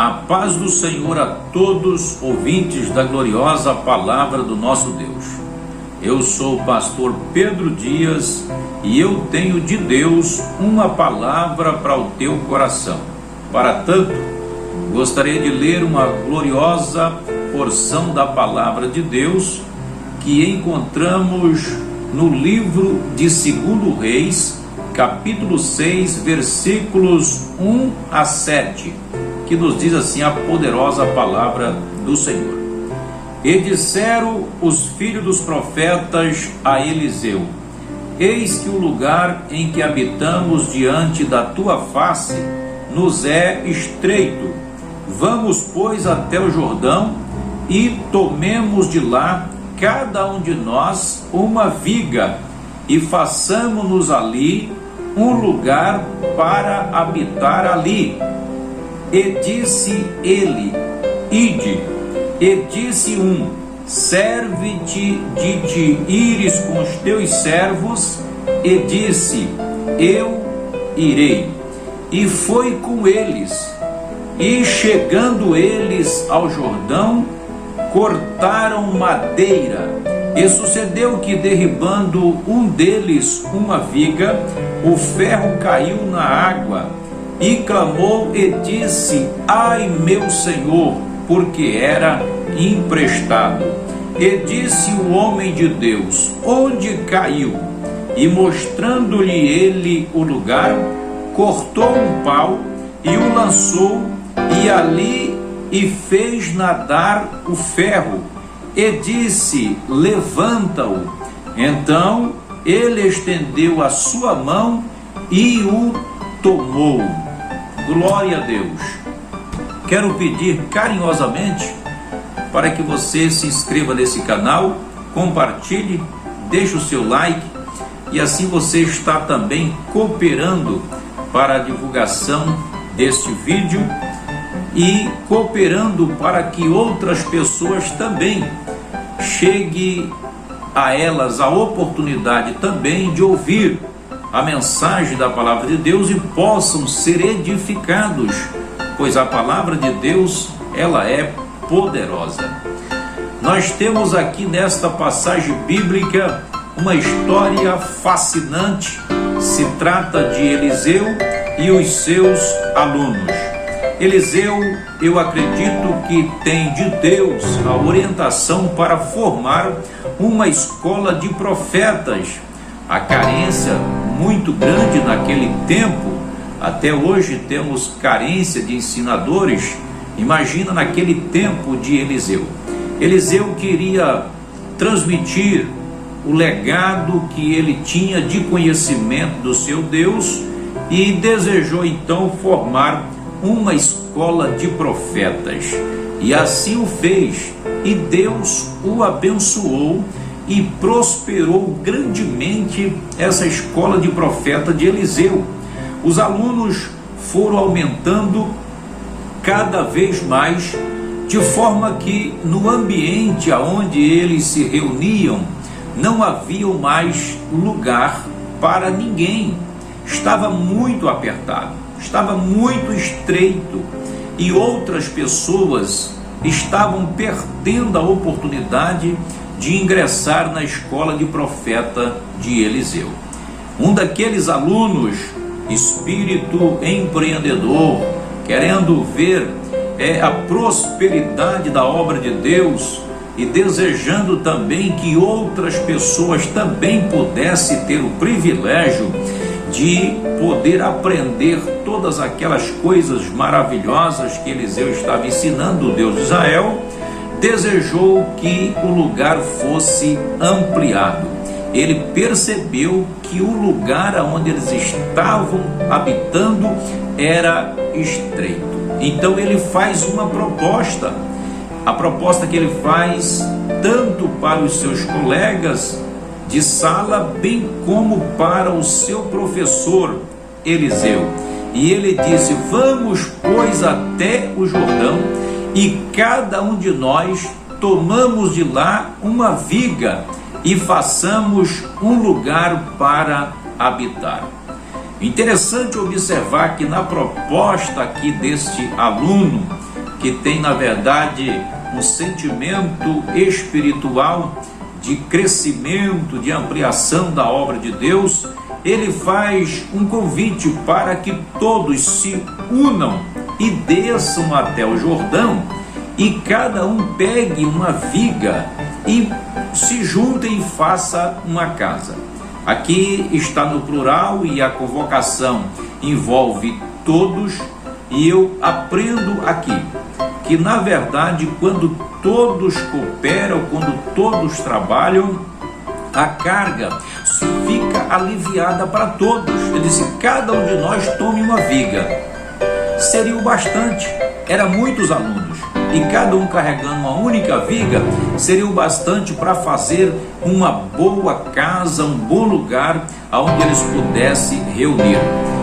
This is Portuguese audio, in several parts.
A paz do Senhor a todos ouvintes da gloriosa palavra do nosso Deus. Eu sou o pastor Pedro Dias e eu tenho de Deus uma palavra para o teu coração. Para tanto, gostaria de ler uma gloriosa porção da palavra de Deus que encontramos no livro de 2 Reis, capítulo 6, versículos 1 a 7, que nos diz assim a poderosa palavra do Senhor. E disseram os filhos dos profetas a Eliseu: eis que o lugar em que habitamos diante da tua face nos é estreito. Vamos, pois, até o Jordão e tomemos de lá cada um de nós uma viga e façamo-nos ali um lugar para habitar ali. E disse ele: ide. E disse um: serve-te de te ires com os teus servos. E disse: eu irei. E foi com eles. E chegando eles ao Jordão, cortaram madeira. E sucedeu que, derribando um deles uma viga, o ferro caiu na água. E clamou e disse: ai, meu senhor, porque era emprestado. E disse o homem de Deus: onde caiu? E mostrando-lhe ele o lugar, cortou um pau e o lançou, e ali e fez nadar o ferro. E disse: levanta-o. Então ele estendeu a sua mão e o tomou. Glória a Deus. Quero pedir carinhosamente para que você se inscreva nesse canal, compartilhe, deixe o seu like, e assim você está também cooperando para a divulgação deste vídeo e cooperando para que outras pessoas também chegue a elas a oportunidade também de ouvir a mensagem da palavra de Deus e possam ser edificados, pois a palavra de Deus, ela é poderosa. Nós temos aqui nesta passagem bíblica uma história fascinante. Se trata de Eliseu e os seus alunos. Eliseu, eu acredito que tem de Deus a orientação para formar uma escola de profetas. A carência muito grande naquele tempo, até hoje temos carência de ensinadores. Imagina naquele tempo de Eliseu. Eliseu queria transmitir o legado que ele tinha de conhecimento do seu Deus e desejou então formar uma escola de profetas. E assim o fez, e Deus o abençoou e prosperou grandemente essa escola de profeta de Eliseu. Os alunos foram aumentando cada vez mais, de forma que no ambiente aonde eles se reuniam não havia mais lugar para ninguém. Estava muito apertado, estava muito estreito, e outras pessoas estavam perdendo a oportunidade de ingressar na escola de profeta de Eliseu. Um daqueles alunos, espírito empreendedor, querendo ver a prosperidade da obra de Deus e desejando também que outras pessoas também pudessem ter o privilégio de poder aprender todas aquelas coisas maravilhosas que Eliseu estava ensinando, o Deus de Israel, desejou que o lugar fosse ampliado. Ele percebeu que o lugar onde eles estavam habitando era estreito. Então ele faz uma proposta. A proposta que ele faz tanto para os seus colegas de sala, bem como para o seu professor Eliseu. E ele disse: vamos, pois, até o Jordão, e cada um de nós tomamos de lá uma viga e façamos um lugar para habitar. Interessante observar que na proposta aqui deste aluno, que tem na verdade um sentimento espiritual de crescimento, de ampliação da obra de Deus, ele faz um convite para que todos se unam e desçam até o Jordão, e cada um pegue uma viga e se juntem e faça uma casa. Aqui está no plural e a convocação envolve todos, e eu aprendo aqui que na verdade quando todos cooperam, quando todos trabalham, a carga fica aliviada para todos. Ele disse: cada um de nós tome uma viga. Seria o bastante, eram muitos alunos, e cada um carregando uma única viga seria o bastante para fazer uma boa casa, um bom lugar onde eles pudessem reunir.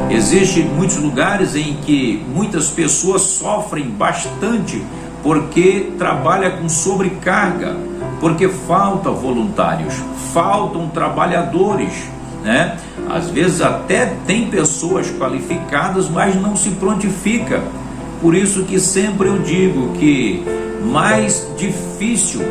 Existem muitos lugares em que muitas pessoas sofrem bastante porque trabalham com sobrecarga, porque faltam voluntários, faltam trabalhadores, né? Às vezes até tem pessoas qualificadas, mas não se prontifica. Por isso que sempre eu digo que mais difícil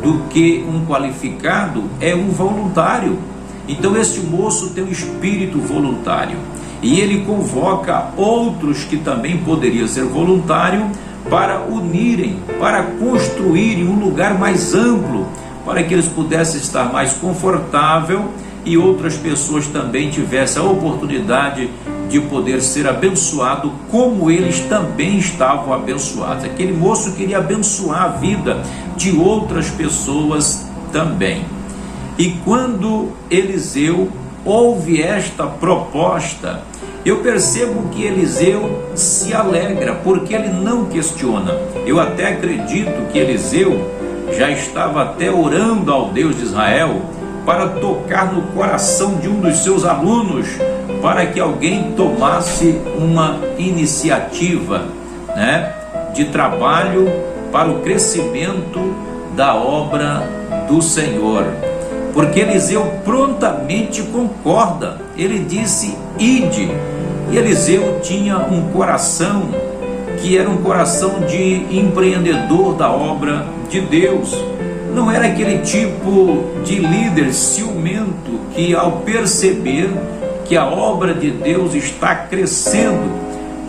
do que um qualificado é um voluntário. Então este moço tem um espírito voluntário, e ele convoca outros que também poderiam ser voluntários para unirem, para construírem um lugar mais amplo, para que eles pudessem estar mais confortável e outras pessoas também tivessem a oportunidade de poder ser abençoado como eles também estavam abençoados. Aquele moço queria abençoar a vida de outras pessoas também. E quando Eliseu ouve esta proposta, eu percebo que Eliseu se alegra, porque ele não questiona. Eu até acredito que Eliseu já estava até orando ao Deus de Israel para tocar no coração de um dos seus alunos, para que alguém tomasse uma iniciativa, né, de trabalho para o crescimento da obra do Senhor. Porque Eliseu prontamente concorda. Ele disse: ide. E Eliseu tinha um coração que era um coração de empreendedor da obra de Deus. Não era aquele tipo de líder ciumento que, ao perceber que a obra de Deus está crescendo,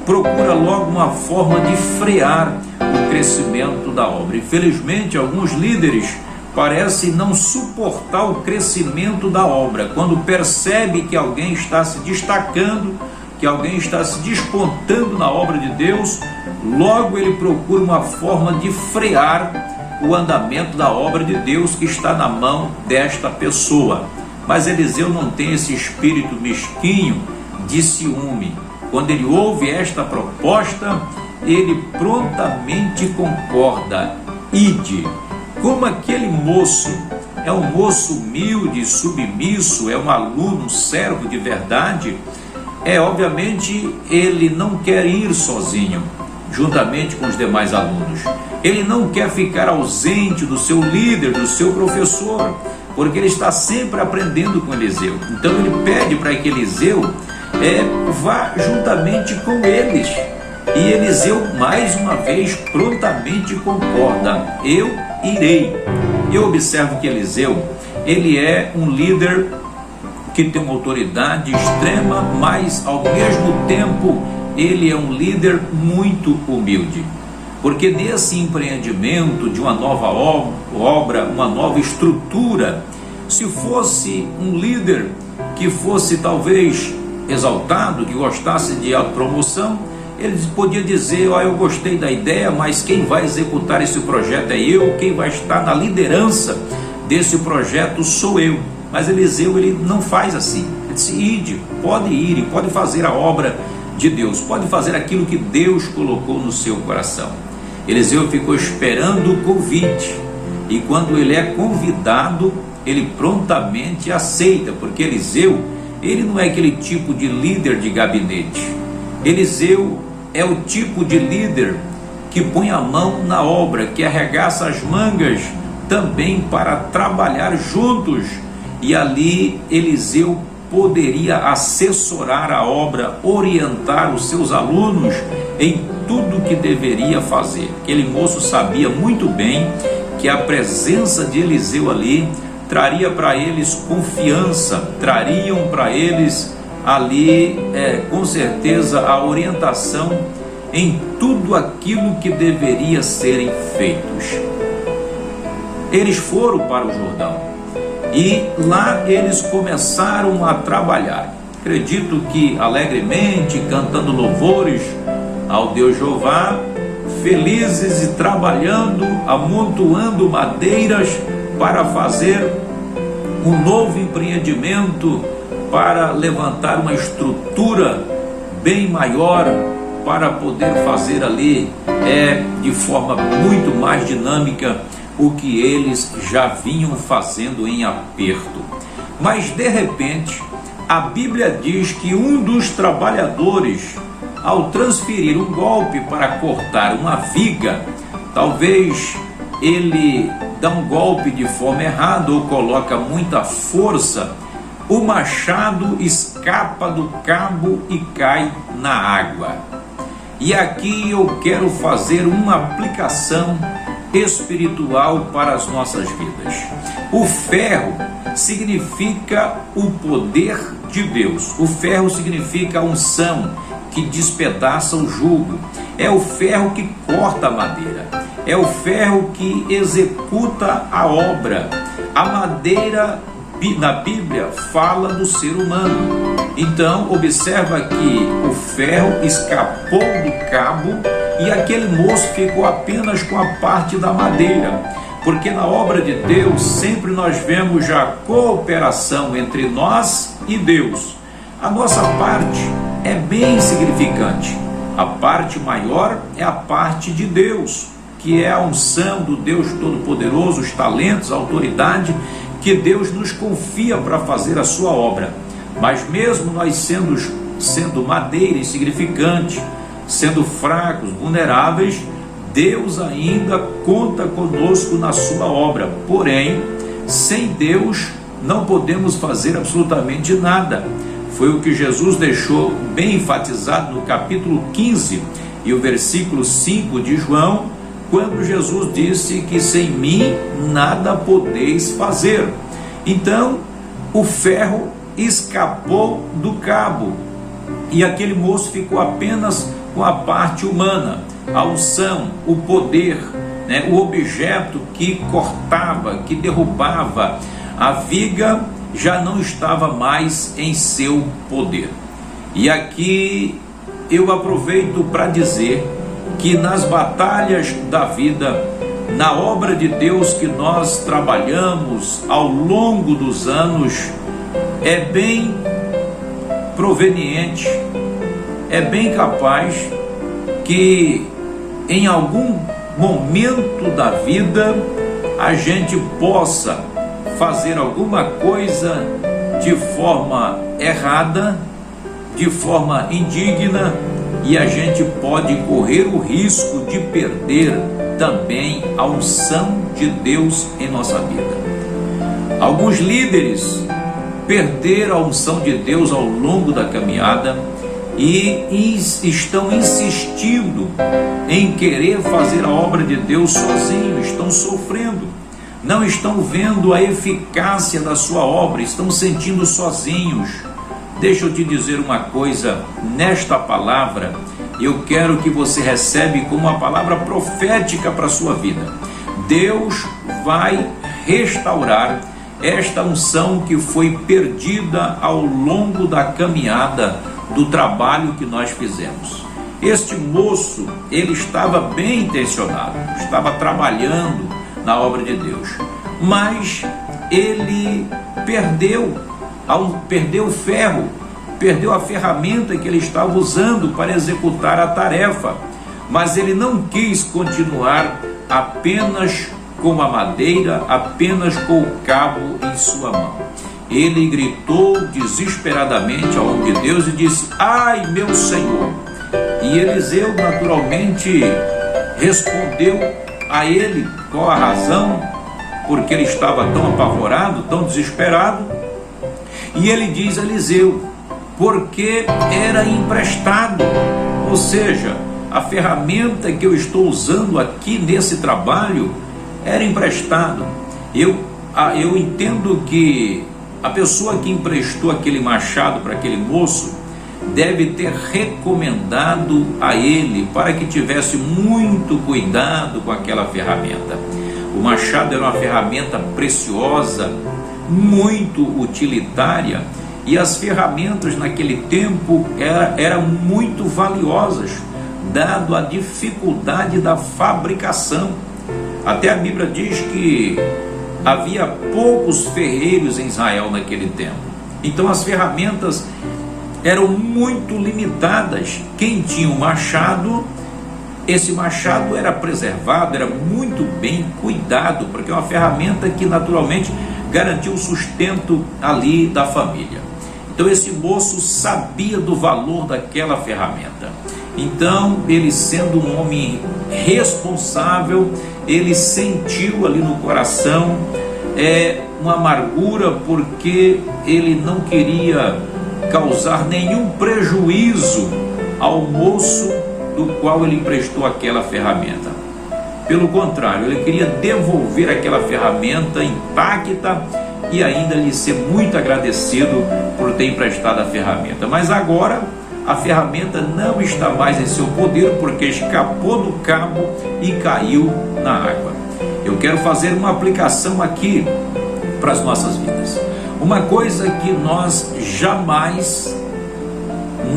procura logo uma forma de frear o crescimento da obra. Infelizmente, alguns líderes parecem não suportar o crescimento da obra. Quando percebe que alguém está se destacando, que alguém está se despontando na obra de Deus, logo ele procura uma forma de frear o andamento da obra de Deus que está na mão desta pessoa. Mas Eliseu não tem esse espírito mesquinho de ciúme. Quando ele ouve esta proposta, ele prontamente concorda: ide. Como aquele moço é um moço humilde, submisso, é um aluno, um servo de verdade, obviamente ele não quer ir sozinho, juntamente com os demais alunos. Ele não quer ficar ausente do seu líder, do seu professor, porque ele está sempre aprendendo com Eliseu. Então ele pede para que Eliseu vá juntamente com eles. E Eliseu, mais uma vez, prontamente concorda: eu irei. Eu observo que Eliseu, ele é um líder que tem uma autoridade extrema, mas ao mesmo tempo ele é um líder muito humilde. Porque nesse empreendimento de uma nova obra, uma nova estrutura, se fosse um líder que fosse talvez exaltado, que gostasse de autopromoção, ele podia dizer: eu gostei da ideia, mas quem vai executar esse projeto é eu, quem vai estar na liderança desse projeto sou eu. Mas Eliseu, ele não faz assim. Ele disse: ide, pode ir e pode fazer a obra de Deus, pode fazer aquilo que Deus colocou no seu coração. Eliseu ficou esperando o convite, e quando ele é convidado, ele prontamente aceita, porque Eliseu, ele não é aquele tipo de líder de gabinete. Eliseu é o tipo de líder que põe a mão na obra, que arregaça as mangas também para trabalhar juntos. E ali Eliseu poderia assessorar a obra, orientar os seus alunos em tudo que deveria fazer. Aquele moço sabia muito bem que a presença de Eliseu ali traria para eles confiança, trariam para eles ali, com certeza, a orientação em tudo aquilo que deveria serem feitos. Eles foram para o Jordão e lá eles começaram a trabalhar. Acredito que alegremente, cantando louvores ao Deus Jeová, felizes e trabalhando, amontoando madeiras para fazer um novo empreendimento, para levantar uma estrutura bem maior, para poder fazer ali de forma muito mais dinâmica o que eles já vinham fazendo em aperto. Mas de repente a Bíblia diz que um dos trabalhadores, ao transferir um golpe para cortar uma viga, talvez ele dá um golpe de forma errada ou coloca muita força, o machado escapa do cabo e cai na água. E aqui eu quero fazer uma aplicação espiritual para as nossas vidas. O ferro significa o poder de Deus. O ferro significa a unção que despedaça o jugo. É o ferro que corta a madeira. É o ferro que executa a obra. A madeira na Bíblia fala do ser humano. Então observa que o ferro escapou do cabo e aquele moço ficou apenas com a parte da madeira, porque na obra de Deus sempre nós vemos a cooperação entre nós e Deus. A nossa parte é bem insignificante. A parte maior é a parte de Deus, que é a unção do Deus Todo-Poderoso, os talentos, a autoridade que Deus nos confia para fazer a sua obra. Mas mesmo nós sendo madeira insignificante, sendo fracos, vulneráveis, Deus ainda conta conosco na sua obra. Porém, sem Deus não podemos fazer absolutamente nada. Foi o que Jesus deixou bem enfatizado no capítulo 15 e o versículo 5 de João, quando Jesus disse que sem mim nada podeis fazer. Então, o ferro escapou do cabo e aquele moço ficou apenas com a parte humana, a unção, o poder, o objeto que cortava, que derrubava. A viga já não estava mais em seu poder. E aqui eu aproveito para dizer que nas batalhas da vida, na obra de Deus que nós trabalhamos ao longo dos anos, é bem proveniente, é bem capaz que em algum momento da vida a gente possa fazer alguma coisa de forma errada, de forma indigna, e a gente pode correr o risco de perder também a unção de Deus em nossa vida. Alguns líderes perderam a unção de Deus ao longo da caminhada e estão insistindo em querer fazer a obra de Deus sozinhos, estão sofrendo, não estão vendo a eficácia da sua obra, estão sentindo sozinhos. Deixa eu te dizer uma coisa, nesta palavra, eu quero que você recebe como uma palavra profética para a sua vida. Deus vai restaurar esta unção que foi perdida ao longo da caminhada do trabalho que nós fizemos. Este moço, ele estava bem intencionado, estava trabalhando na obra de Deus, mas ele perdeu o ferro, perdeu a ferramenta que ele estava usando para executar a tarefa, mas ele não quis continuar apenas com a madeira, apenas com o cabo em sua mão. Ele gritou desesperadamente ao homem de Deus e disse: ai, meu Senhor! E Eliseu naturalmente respondeu a ele qual a razão, porque ele estava tão apavorado, tão desesperado. E ele diz a Eliseu, porque era emprestado, ou seja, a ferramenta que eu estou usando aqui nesse trabalho era emprestado. Eu entendo que a pessoa que emprestou aquele machado para aquele moço deve ter recomendado a ele para que tivesse muito cuidado com aquela ferramenta. O machado era uma ferramenta preciosa, muito utilitária, e as ferramentas naquele tempo eram muito valiosas, dado a dificuldade da fabricação. Até a Bíblia diz que havia poucos ferreiros em Israel naquele tempo. Então as ferramentas eram muito limitadas. Quem tinha um machado, esse machado era preservado, era muito bem cuidado, porque é uma ferramenta que naturalmente garantiu o sustento ali da família. Então esse moço sabia do valor daquela ferramenta. Então ele, sendo um homem responsável, ele sentiu ali no coração uma amargura, porque ele não queria causar nenhum prejuízo ao moço do qual ele emprestou aquela ferramenta. Pelo contrário, ele queria devolver aquela ferramenta intacta e ainda lhe ser muito agradecido por ter emprestado a ferramenta. Mas agora a ferramenta não está mais em seu poder, porque escapou do cabo e caiu na água. Eu quero fazer uma aplicação aqui para as nossas vidas. Uma coisa que nós jamais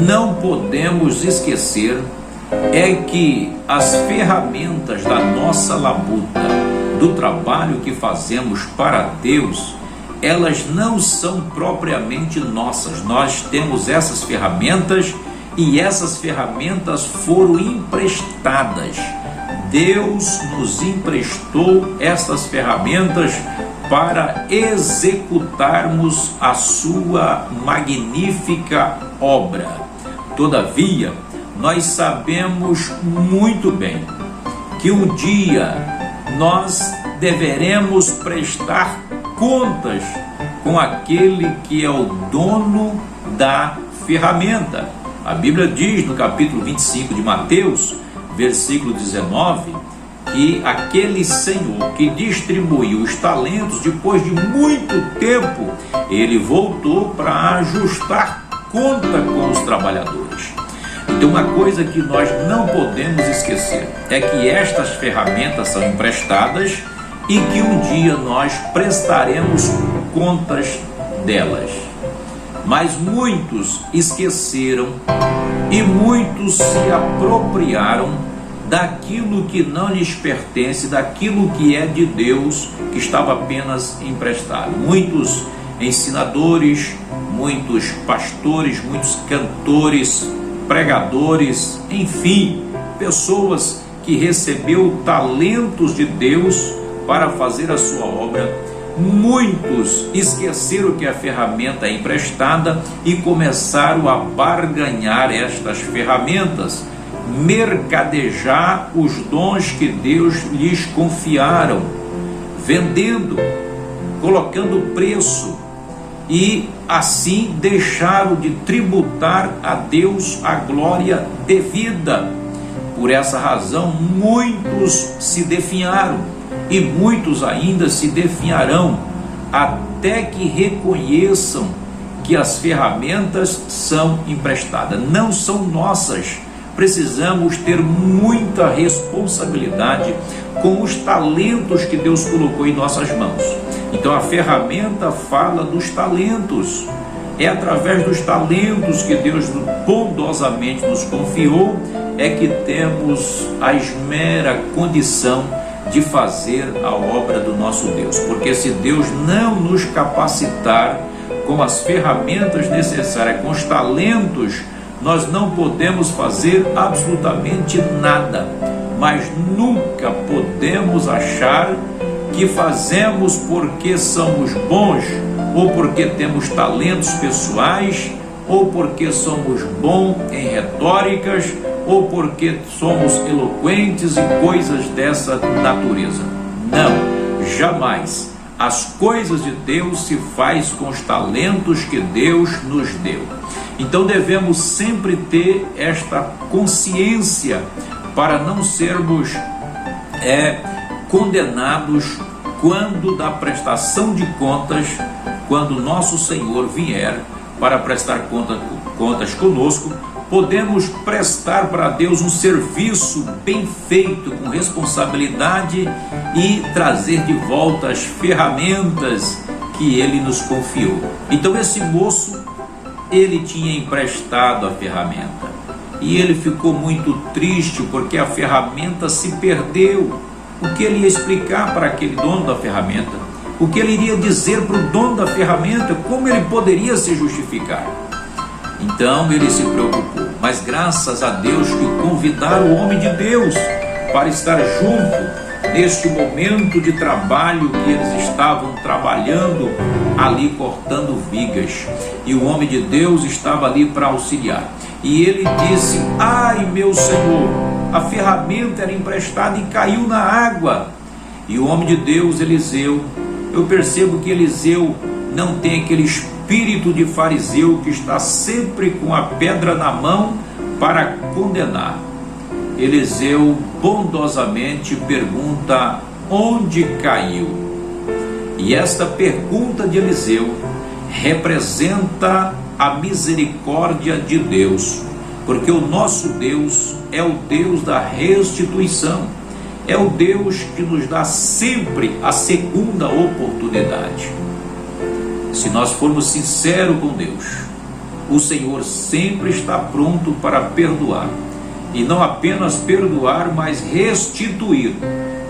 não podemos esquecer é que as ferramentas da nossa labuta, do trabalho que fazemos para Deus, elas não são propriamente nossas. Nós temos essas ferramentas e essas ferramentas foram emprestadas. Deus nos emprestou essas ferramentas para executarmos a sua magnífica obra. Todavia, nós sabemos muito bem que um dia nós deveremos prestar contas com aquele que é o dono da ferramenta. A Bíblia diz no capítulo 25 de Mateus, versículo 19, que aquele Senhor que distribuiu os talentos, depois de muito tempo, ele voltou para ajustar conta com os trabalhadores. Então, uma coisa que nós não podemos esquecer é que estas ferramentas são emprestadas e que um dia nós prestaremos contas delas. Mas muitos esqueceram e muitos se apropriaram daquilo que não lhes pertence, daquilo que é de Deus, que estava apenas emprestado. Muitos ensinadores, muitos pastores, muitos cantores, pregadores, enfim, pessoas que recebeu talentos de Deus para fazer a sua obra. Muitos esqueceram que a ferramenta é emprestada e começaram a barganhar estas ferramentas, mercadejar os dons que Deus lhes confiaram, vendendo, colocando preço, e assim deixaram de tributar a Deus a glória devida. Por essa razão, muitos se definharam e muitos ainda se definharão, até que reconheçam que as ferramentas são emprestadas, não são nossas. Precisamos ter muita responsabilidade com os talentos que Deus colocou em nossas mãos. Então a ferramenta fala dos talentos. É através dos talentos que Deus bondosamente nos confiou é que temos a esmera condição de fazer a obra do nosso Deus. Porque se Deus não nos capacitar com as ferramentas necessárias, com os talentos, nós não podemos fazer absolutamente nada. Mas nunca podemos achar que fazemos porque somos bons, ou porque temos talentos pessoais, ou porque somos bons em retóricas, ou porque somos eloquentes e coisas dessa natureza. Não, jamais. as coisas de Deus se faz com os talentos que Deus nos deu. Então devemos sempre ter esta consciência para não sermos condenados quando da prestação de contas, quando nosso Senhor vier para prestar contas conosco. Podemos prestar para Deus um serviço bem feito, com responsabilidade, e trazer de volta as ferramentas que Ele nos confiou. Então esse moço, ele tinha emprestado a ferramenta e ele ficou muito triste porque a ferramenta se perdeu. O que ele ia explicar para aquele dono da ferramenta? O que ele iria dizer para o dono da ferramenta? Como ele poderia se justificar? Então ele se preocupou, mas graças a Deus que convidaram o homem de Deus para estar junto neste momento de trabalho que eles estavam trabalhando ali, cortando vigas, e o homem de Deus estava ali para auxiliar. E ele disse: ai, meu Senhor, a ferramenta era emprestada e caiu na água. E o homem de Deus, Eliseu, eu percebo que Eliseu não tem aquele espírito de fariseu que está sempre com a pedra na mão para condenar. Eliseu bondosamente pergunta: onde caiu? E esta pergunta de Eliseu representa a misericórdia de Deus, porque o nosso Deus é o Deus da restituição, é o Deus que nos dá sempre a segunda oportunidade. Se nós formos sinceros com Deus, o Senhor sempre está pronto para perdoar, e não apenas perdoar, mas restituir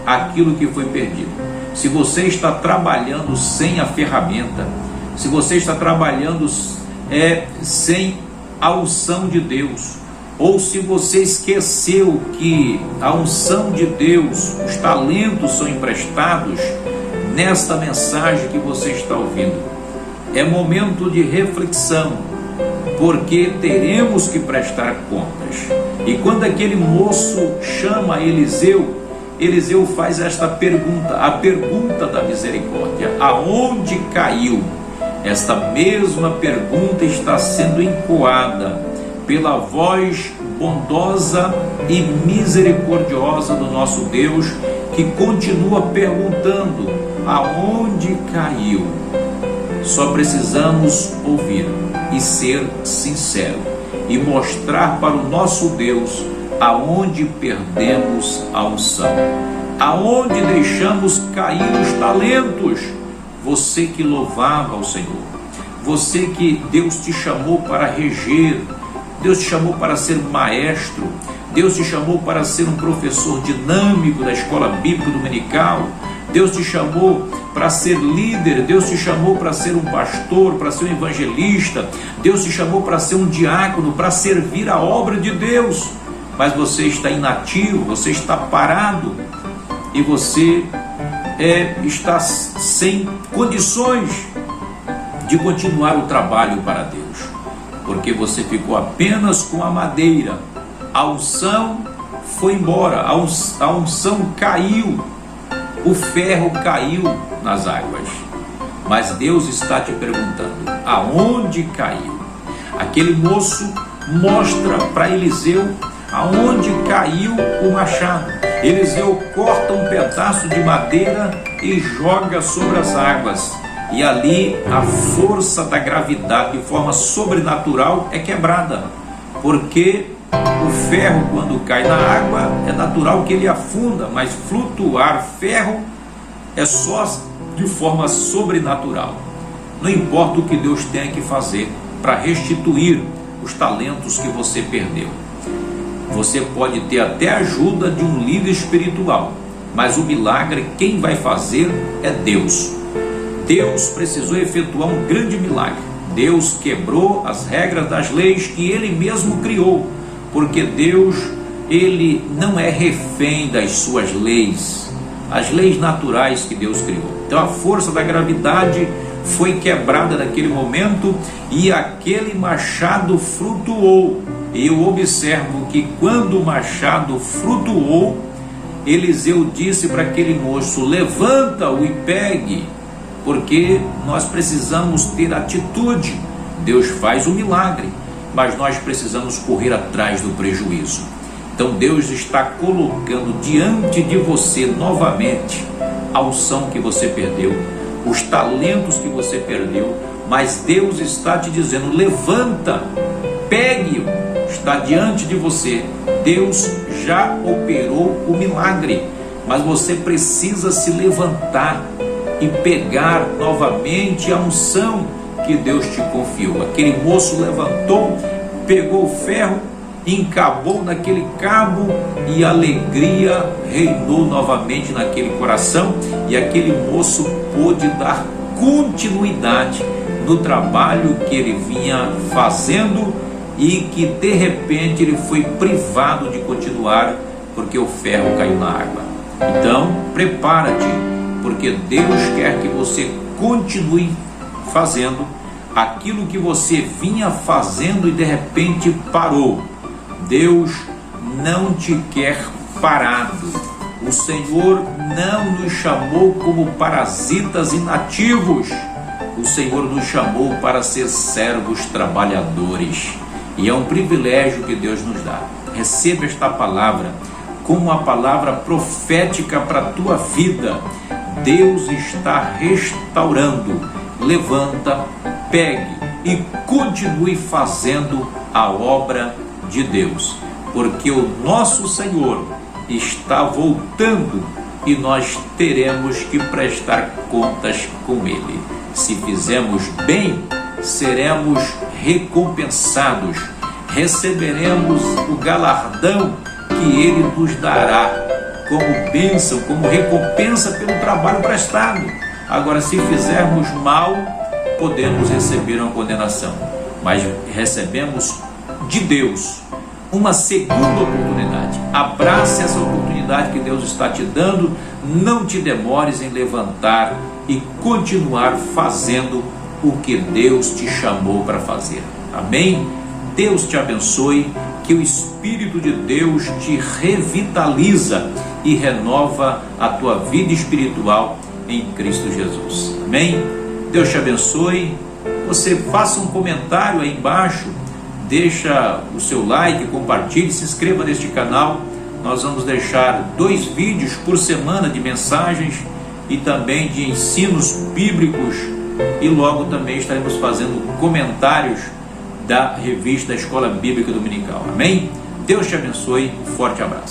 aquilo que foi perdido. Se você está trabalhando sem a ferramenta, se você está trabalhando sem a unção de Deus, ou se você esqueceu que a unção de Deus, os talentos são emprestados, nesta mensagem que você está ouvindo, é momento de reflexão, porque teremos que prestar contas. E quando aquele moço chama Eliseu, Eliseu faz esta pergunta, a pergunta da misericórdia: aonde caiu? Esta mesma pergunta está sendo encoada pela voz bondosa e misericordiosa do nosso Deus, que continua perguntando: aonde caiu? Só precisamos ouvir e ser sincero e mostrar para o nosso Deus aonde perdemos a unção, aonde deixamos cair os talentos. Você que louvava ao Senhor, você que Deus te chamou para reger, Deus te chamou para ser maestro, Deus te chamou para ser um professor dinâmico da escola bíblica dominical, Deus te chamou para ser líder, Deus te chamou para ser um pastor, para ser um evangelista, Deus te chamou para ser um diácono, para servir a obra de Deus, mas você está inativo, você está parado, e você está sem condições de continuar o trabalho para Deus, porque você ficou apenas com a madeira. A unção foi embora, a unção caiu, o ferro caiu nas águas. Mas Deus está te perguntando: aonde caiu? Aquele moço mostra para Eliseu aonde caiu o machado. Eliseu corta um pedaço de madeira e joga sobre as águas, e ali a força da gravidade, de forma sobrenatural, é quebrada, porque o ferro, quando cai na água, é natural que ele afunda, mas flutuar ferro é só de forma sobrenatural. Não importa o que Deus tenha que fazer para restituir os talentos que você perdeu. Você pode ter até a ajuda de um líder espiritual, mas o milagre quem vai fazer é Deus. Deus precisou efetuar um grande milagre. Deus quebrou as regras das leis que Ele mesmo criou, porque Deus, Ele não é refém das suas leis, as leis naturais que Deus criou. Então a força da gravidade foi quebrada naquele momento e aquele machado flutuou. E eu observo que quando o machado flutuou, Eliseu disse para aquele moço: levanta-o e pegue. porque nós precisamos ter atitude. Deus faz o milagre, mas nós precisamos correr atrás do prejuízo. Então Deus está colocando diante de você novamente a unção que você perdeu, os talentos que você perdeu, mas Deus está te dizendo: levanta, pegue-o, está diante de você. Deus já operou o milagre, mas você precisa se levantar e pegar novamente a unção que Deus te confiou. Aquele moço levantou, pegou o ferro, encabou naquele cabo e a alegria reinou novamente naquele coração, e aquele moço pôde dar continuidade no trabalho que ele vinha fazendo e que de repente ele foi privado de continuar porque o ferro caiu na água. Então prepara-te, porque Deus quer que você continue fazendo aquilo que você vinha fazendo e de repente parou. Deus não te quer parado. O Senhor não nos chamou como parasitas inativos. O Senhor nos chamou para ser servos trabalhadores. E é um privilégio que Deus nos dá. Receba esta palavra como uma palavra profética para a tua vida. Deus está restaurando. Levanta, pegue e continue fazendo a obra de Deus, porque o nosso Senhor está voltando e nós teremos que prestar contas com Ele. Se fizermos bem, seremos recompensados, receberemos o galardão que Ele nos dará como bênção, como recompensa pelo trabalho prestado. Agora, se fizermos mal, podemos receber uma condenação, mas recebemos de Deus uma segunda oportunidade. Abrace essa oportunidade que Deus está te dando. Não te demores em levantar e continuar fazendo o que Deus te chamou para fazer. Amém? Deus te abençoe, que o Espírito de Deus te revitaliza e renova a tua vida espiritual em Cristo Jesus. Amém? Deus te abençoe. Você faça um comentário aí embaixo, deixa o seu like, compartilhe, se inscreva neste canal. Nós vamos deixar 2 vídeos por semana de mensagens e também de ensinos bíblicos, e logo também estaremos fazendo comentários da revista Escola Bíblica Dominical. Amém? Deus te abençoe, um forte abraço.